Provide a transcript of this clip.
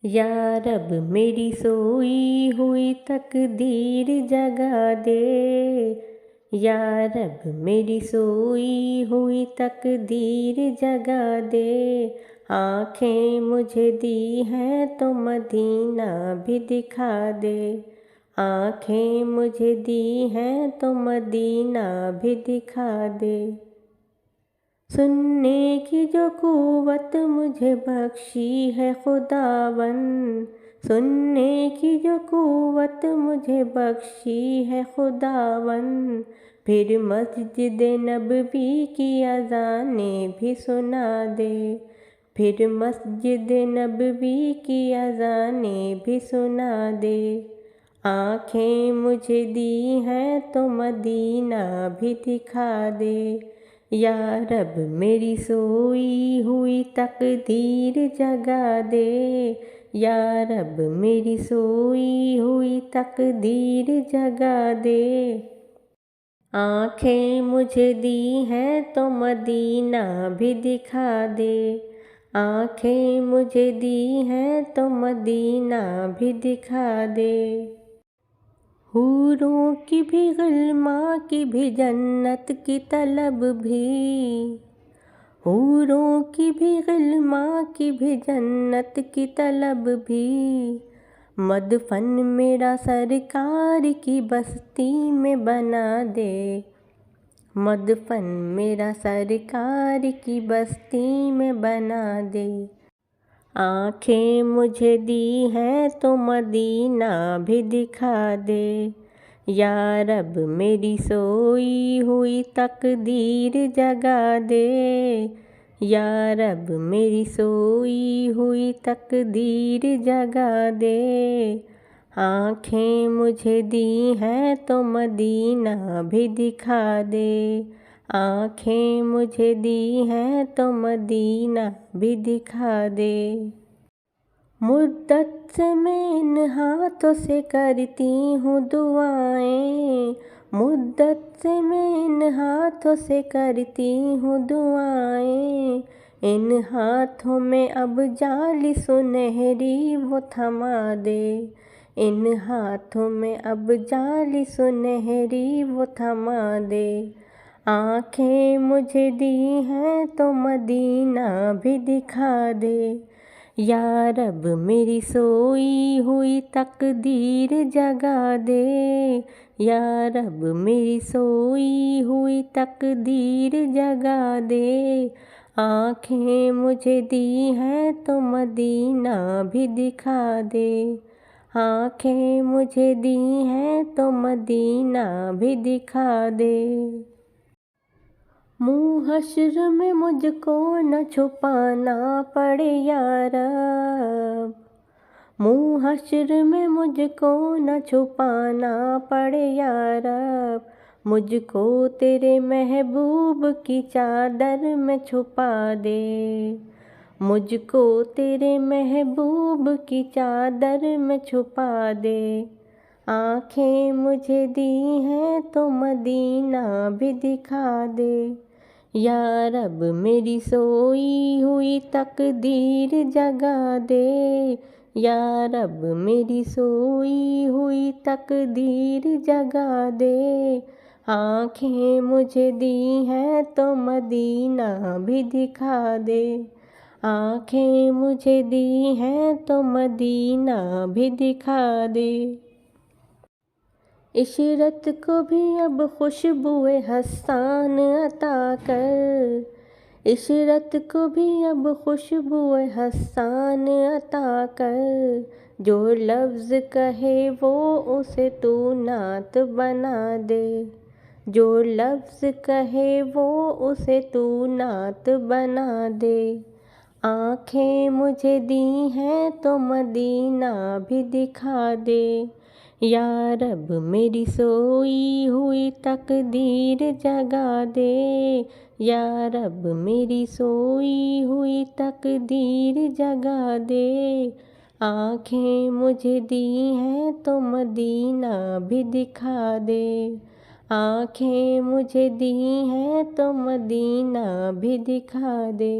या रब मेरी सोई हुई तकदीर जगा दे। या रब मेरी सोई हुई तकदीर जगा दे। आँखें मुझे दी हैं तो मदीना भी दिखा दे। आँखें मुझे दी हैं तो मदीना भी दिखा दे। सुनने की जो कुव्वत मुझे बख्शी है खुदावन, सुनने की जो कुव्वत मुझे बख्शी है खुदावन, फिर मस्जिद नबवी की अज़ानें भी सुना दे। फिर मस्जिद नबवी की अज़ानें भी सुना दे। आँखें मुझे दी हैं तो मदीना भी दिखा दे। या रब मेरी सोई हुई तकदीर जगा दे। या रब मेरी सोई हुई तकदीर जगा दे। आँखें मुझे दी हैं तो मदीना भी दिखा दे। आँखें मुझे दी हैं तो मदीना भी दिखा दे। हूरों की भी ग़ुलमा की भी जन्नत की तलब भी, हूरों की भी ग़ुलमा की भी जन्नत की तलब भी, मदफन मेरा सरकार की बस्ती में बना दे। मदफन मेरा सरकार की बस्ती में बना दे। आँखें मुझे दी हैं तो मदीना भी दिखा दे। या रब मेरी सोई हुई तकदीर जगा दे। या रब मेरी सोई हुई तकदीर जगा दे। आँखें मुझे दी हैं तो मदीना भी दिखा दे। आँखें मुझे दी हैं तो मदीना भी दिखा दे। मुद्दत से मैं इन हाथों से करती हूँ दुआएं, मुद्दत से मैं इन हाथों से करती हूँ दुआएं। इन हाथों में अब जाली सुनहरी वो थमा दे। इन हाथों में अब जाली सुनहरी वो थमा दे। आँखें मुझे दी हैं तो मदीना भी दिखा दे। या रब मेरी सोई हुई तकदीर जगा दे। या रब मेरी सोई हुई तकदीर जगा दे। आँखें मुझे दी हैं तो मदीना भी दिखा दे। आँखें मुझे दी हैं तो मदीना भी दिखा दे। मुँह हश्र में मुझको न छुपाना पड़े या रब, मुँह हश्र में मुझको न छुपाना पड़े या रब, मुझको तेरे महबूब की चादर में छुपा दे। मुझको तेरे महबूब की चादर में छुपा दे। आँखें मुझे दी हैं तो मदीना भी दिखा दे। या रब मेरी सोई हुई तकदीर जगा दे। या रब मेरी सोई हुई तकदीर जगा दे। आँखें मुझे दी हैं तो मदीना भी दिखा दे। आँखें मुझे दी हैं तो मदीना भी दिखा दे। इशरत को भी अब खुशबुए हसन अता कर, इशरत को भी अब खुशबुए हसन अता कर। जो लफ्ज़ कहे वो उसे तू नात बना दे। जो लफ्ज़ कहे वो उसे तू नात बना दे। आँखें मुझे दी हैं तो मदीना भी दिखा दे। या रब मेरी सोई हुई तकदीर जगा दे। या रब मेरी सोई हुई तकदीर जगा दे। आँखें मुझे दी हैं तो मदीना भी दिखा दे। आँखें मुझे दी हैं तो मदीना भी दिखा दे।